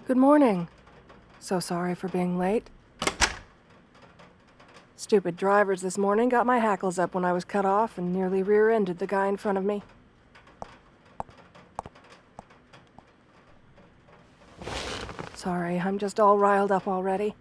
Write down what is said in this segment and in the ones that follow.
Good morning. So sorry for being late. Stupid drivers this morning got my hackles up when I was cut off and nearly rear-ended the guy in front of me. Sorry, I'm just all riled up already.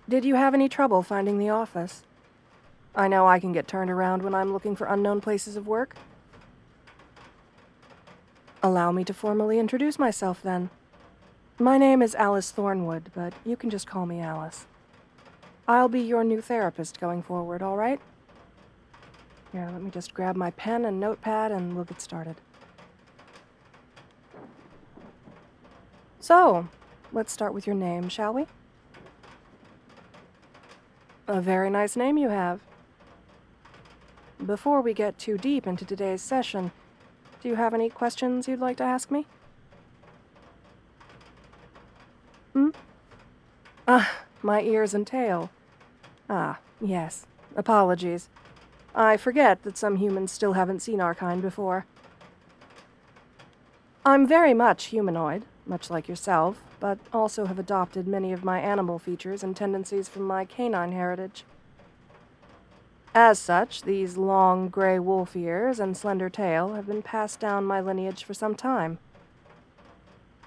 Did you have any trouble finding the office? I know I can get turned around when I'm looking for unknown places of work. Allow me to formally introduce myself then. My name is Alice Thornwood, but you can just call me Alice. I'll be your new therapist going forward, all right? Here, let me just grab my pen and notepad and we'll get started. So, let's start with your name, shall we? A very nice name you have. Before we get too deep into today's session, do you have any questions you'd like to ask me? My ears and tail. Yes. Apologies. I forget that some humans still haven't seen our kind before. I'm very much humanoid, much like yourself, but also have adopted many of my animal features and tendencies from my canine heritage. As such, these long gray wolf ears and slender tail have been passed down my lineage for some time.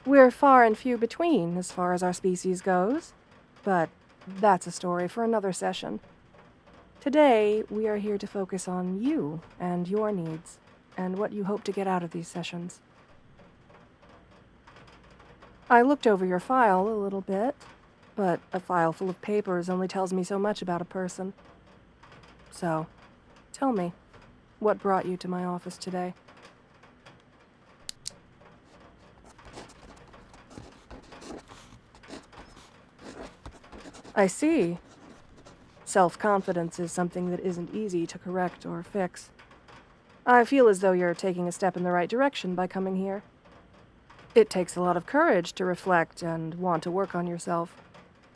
We're far and few between as far as our species goes, but that's a story for another session. Today, we are here to focus on you and your needs, and what you hope to get out of these sessions. I looked over your file a little bit, but a file full of papers only tells me so much about a person. So, tell me, what brought you to my office today? I see. Self-confidence is something that isn't easy to correct or fix. I feel as though you're taking a step in the right direction by coming here. It takes a lot of courage to reflect and want to work on yourself,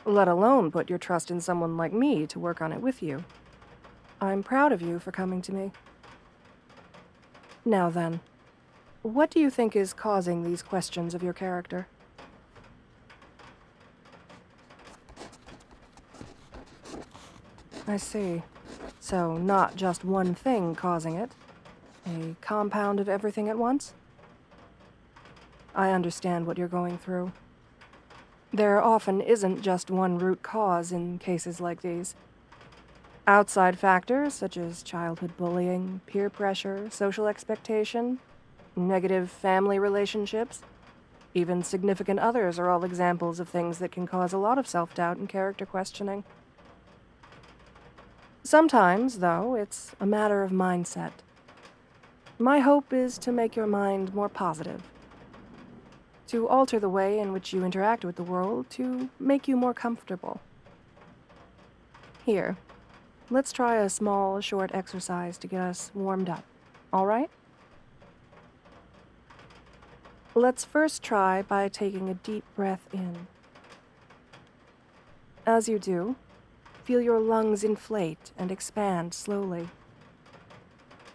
let alone put your trust in someone like me to work on it with you. I'm proud of you for coming to me. Now then, what do you think is causing these questions of your character? I see. So not just one thing causing it. A compound of everything at once? I understand what you're going through. There often isn't just one root cause in cases like these. Outside factors such as childhood bullying, peer pressure, social expectation, negative family relationships, even significant others are all examples of things that can cause a lot of self-doubt and character questioning. Sometimes, though, it's a matter of mindset. My hope is to make your mind more positive, to alter the way in which you interact with the world, to make you more comfortable. Here, let's try a small, short exercise to get us warmed up, all right? Let's first try by taking a deep breath in. As you do, feel your lungs inflate and expand slowly.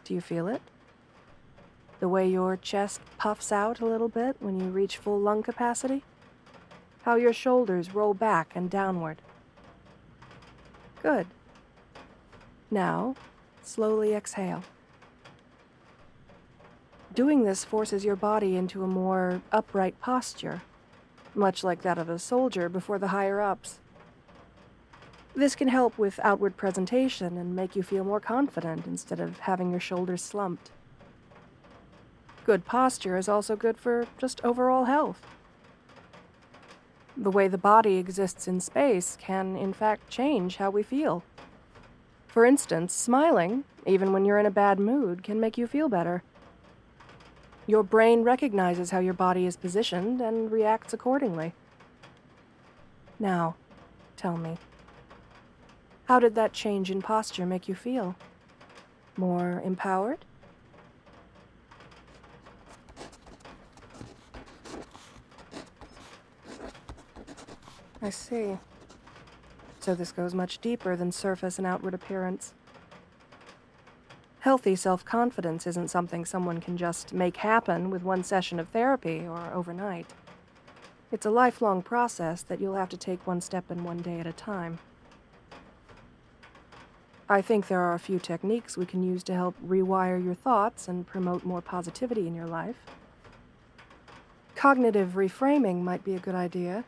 Do you feel it? The way your chest puffs out a little bit when you reach full lung capacity? How your shoulders roll back and downward? Good. Now, slowly exhale. Doing this forces your body into a more upright posture, much like that of a soldier before the higher-ups. This can help with outward presentation and make you feel more confident instead of having your shoulders slumped. Good posture is also good for just overall health. The way the body exists in space can, in fact, change how we feel. For instance, smiling, even when you're in a bad mood, can make you feel better. Your brain recognizes how your body is positioned and reacts accordingly. Now, tell me, how did that change in posture make you feel? More empowered? I see. So this goes much deeper than surface and outward appearance. Healthy self-confidence isn't something someone can just make happen with one session of therapy or overnight. It's a lifelong process that you'll have to take one step and one day at a time. I think there are a few techniques we can use to help rewire your thoughts and promote more positivity in your life. Cognitive reframing might be a good idea.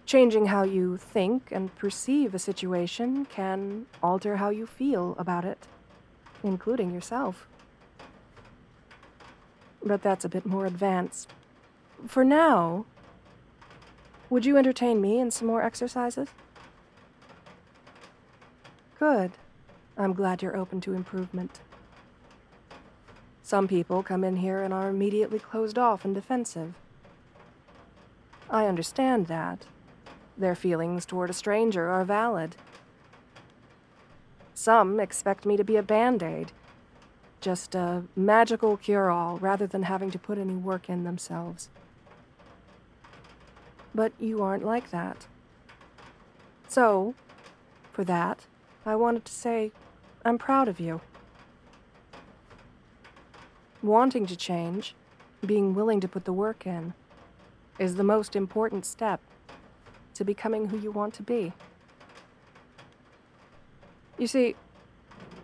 Changing how you think and perceive a situation can alter how you feel about it, including yourself. But that's a bit more advanced. For now, would you entertain me in some more exercises? Good. I'm glad you're open to improvement. Some people come in here and are immediately closed off and defensive. I understand that. Their feelings toward a stranger are valid. Some expect me to be a band-aid, just a magical cure-all rather than having to put any work in themselves. But you aren't like that. So, for that, I wanted to say I'm proud of you. Wanting to change, being willing to put the work in, is the most important step to becoming who you want to be. You see,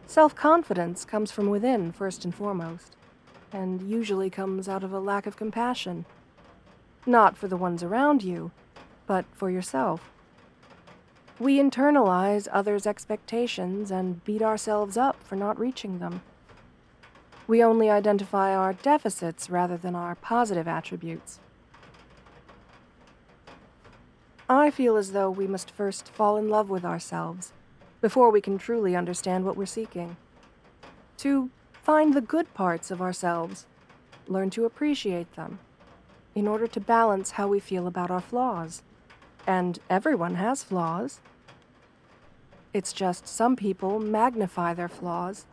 self-confidence comes from within first and foremost, and usually comes out of a lack of compassion. Not for the ones around you, but for yourself. We internalize others' expectations and beat ourselves up for not reaching them. We only identify our deficits rather than our positive attributes. I feel as though we must first fall in love with ourselves before we can truly understand what we're seeking. To find the good parts of ourselves, learn to appreciate them, in order to balance how we feel about our flaws. And everyone has flaws. It's just some people magnify their flaws,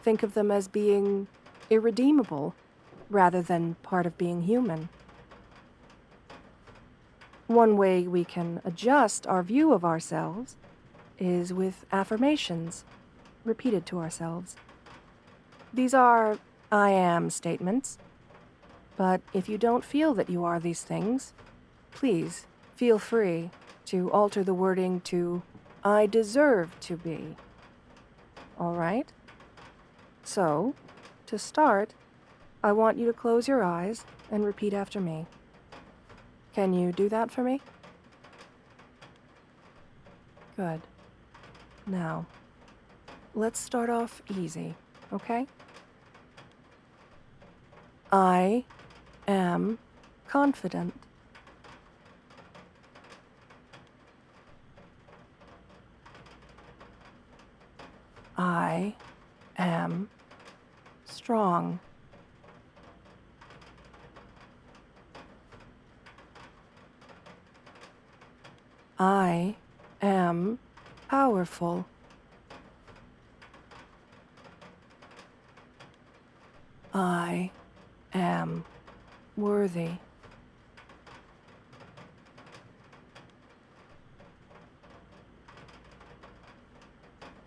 think of them as being irredeemable rather than part of being human. One way we can adjust our view of ourselves is with affirmations, repeated to ourselves. These are I am statements, but if you don't feel that you are these things, please feel free to alter the wording to I deserve to be. All right? So, to start, I want you to close your eyes and repeat after me. Can you do that for me? Good. Now, let's start off easy, okay? I am confident. I am strong. I am powerful. I am worthy.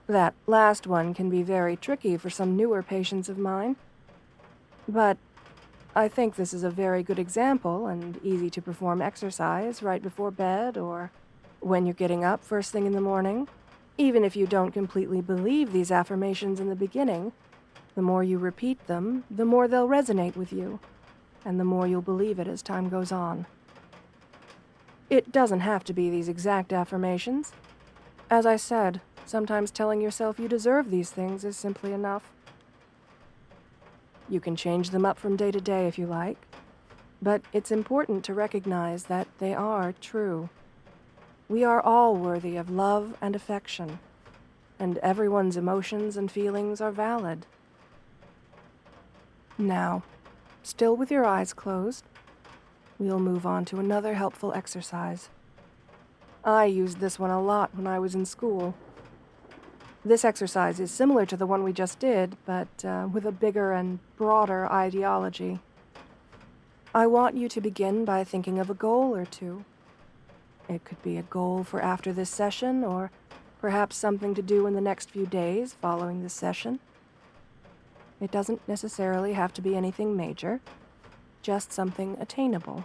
That last one can be very tricky for some newer patients of mine, but I think this is a very good example and easy to perform exercise right before bed or when you're getting up first thing in the morning. Even if you don't completely believe these affirmations in the beginning, the more you repeat them, the more they'll resonate with you, and the more you'll believe it as time goes on. It doesn't have to be these exact affirmations. As I said, sometimes telling yourself you deserve these things is simply enough. You can change them up from day to day if you like, but it's important to recognize that they are true. We are all worthy of love and affection, and everyone's emotions and feelings are valid. Now, still with your eyes closed, we'll move on to another helpful exercise. I used this one a lot when I was in school. This exercise is similar to the one we just did, but with a bigger and broader ideology. I want you to begin by thinking of a goal or two. It could be a goal for after this session, or perhaps something to do in the next few days following this session. It doesn't necessarily have to be anything major. just something attainable.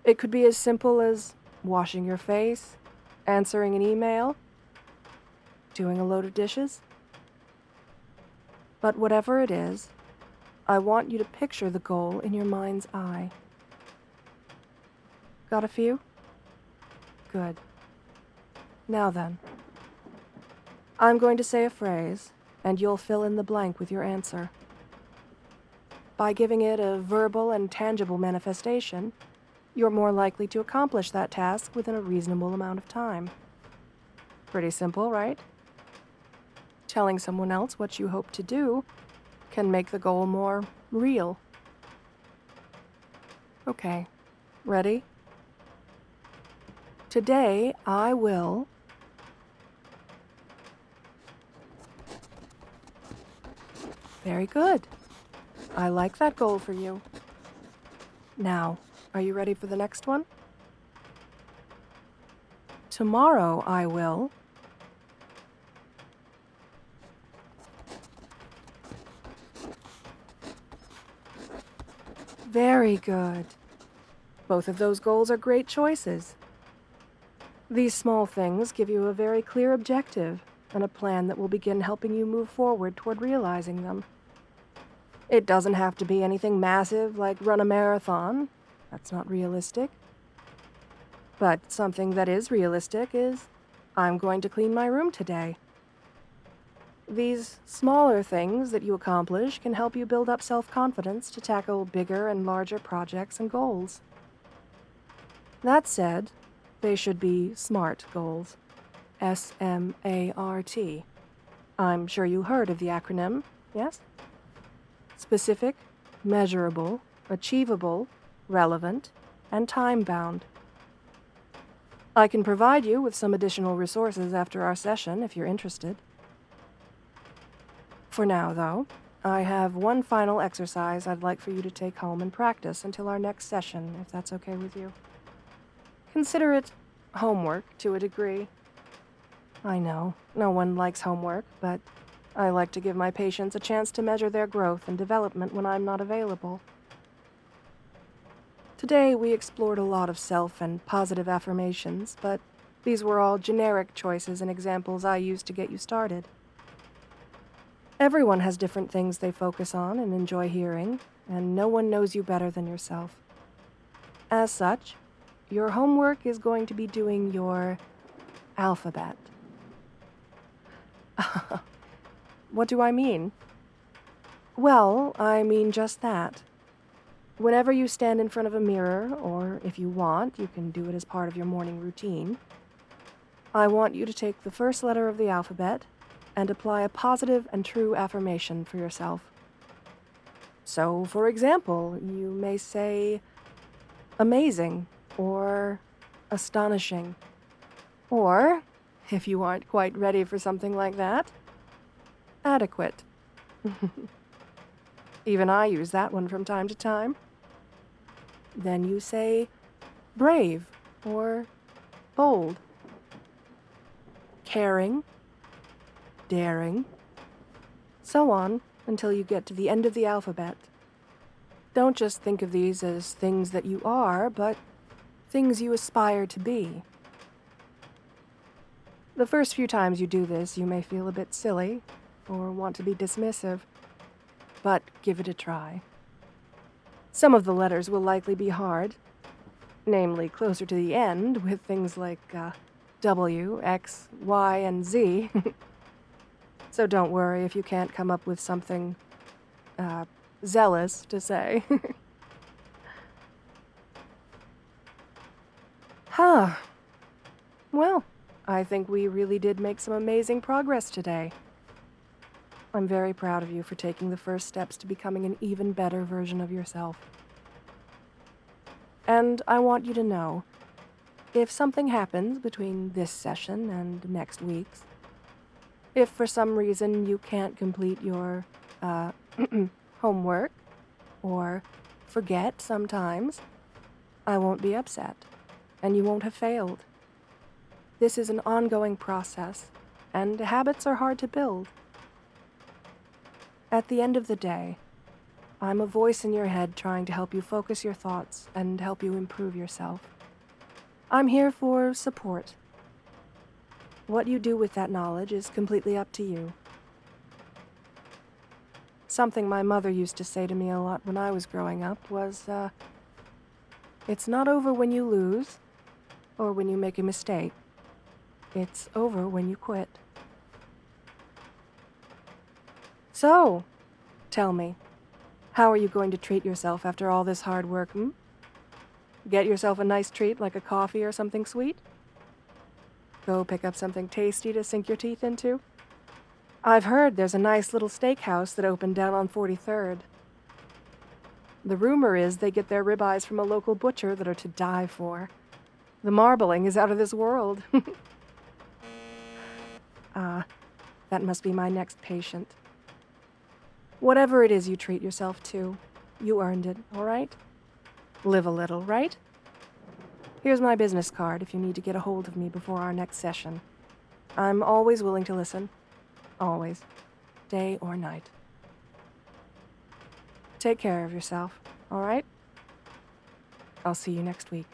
It could be as simple as washing your face, answering an email, doing a load of dishes. But whatever it is, I want you to picture the goal in your mind's eye. Got a few? Good. Now then, I'm going to say a phrase, and you'll fill in the blank with your answer. By giving it a verbal and tangible manifestation, you're more likely to accomplish that task within a reasonable amount of time. Pretty simple, right? Telling someone else what you hope to do can make the goal more real. Okay, ready? Today, I will... Very good. I like that goal for you. Now, are you ready for the next one? Tomorrow, I will... Very good. Both of those goals are great choices. These small things give you a very clear objective and a plan that will begin helping you move forward toward realizing them. It doesn't have to be anything massive like run a marathon. That's not realistic. But something that is realistic is, I'm going to clean my room today. These smaller things that you accomplish can help you build up self-confidence to tackle bigger and larger projects and goals. That said, they should be SMART goals. S-M-A-R-T. I'm sure you heard of the acronym, yes? Specific, measurable, achievable, relevant, and time-bound. I can provide you with some additional resources after our session if you're interested. For now, though, I have one final exercise I'd like for you to take home and practice until our next session, if that's okay with you. Consider it homework to a degree. I know, no one likes homework, but I like to give my patients a chance to measure their growth and development when I'm not available. Today, we explored a lot of self and positive affirmations, but these were all generic choices and examples I used to get you started. Everyone has different things they focus on and enjoy hearing, and no one knows you better than yourself. As such, your homework is going to be doing your alphabet. What do I mean? Well, I mean just that. Whenever you stand in front of a mirror, or if you want, you can do it as part of your morning routine, I want you to take the first letter of the alphabet and apply a positive and true affirmation for yourself. So, for example, you may say, amazing, or astonishing. Or, if you aren't quite ready for something like that, adequate. Even I use that one from time to time. Then you say, brave, or bold. Caring, daring, so on until you get to the end of the alphabet. Don't just think of these as things that you are, but things you aspire to be. The first few times you do this, you may feel a bit silly or want to be dismissive, but give it a try. Some of the letters will likely be hard, namely closer to the end with things like W, X, Y, and Z. So don't worry if you can't come up with something zealous to say. Well, I think we really did make some amazing progress today. I'm very proud of you for taking the first steps to becoming an even better version of yourself. And I want you to know, if something happens between this session and next week's, if for some reason you can't complete your homework, or forget sometimes, I won't be upset, and you won't have failed. This is an ongoing process, and habits are hard to build. At the end of the day, I'm a voice in your head trying to help you focus your thoughts and help you improve yourself. I'm here for support. What you do with that knowledge is completely up to you. Something my mother used to say to me a lot when I was growing up was, it's not over when you lose or when you make a mistake. It's over when you quit. So, tell me, how are you going to treat yourself after all this hard work, Get yourself a nice treat like a coffee or something sweet? Go pick up something tasty to sink your teeth into? I've heard there's a nice little steakhouse that opened down on 43rd. The rumor is they get their ribeyes from a local butcher that are to die for. The marbling is out of this world. That must be my next patient. Whatever it is you treat yourself to, you earned it, all right? Live a little, right? Here's my business card if you need to get a hold of me before our next session. I'm always willing to listen. Always. Day or night. Take care of yourself, all right? I'll see you next week.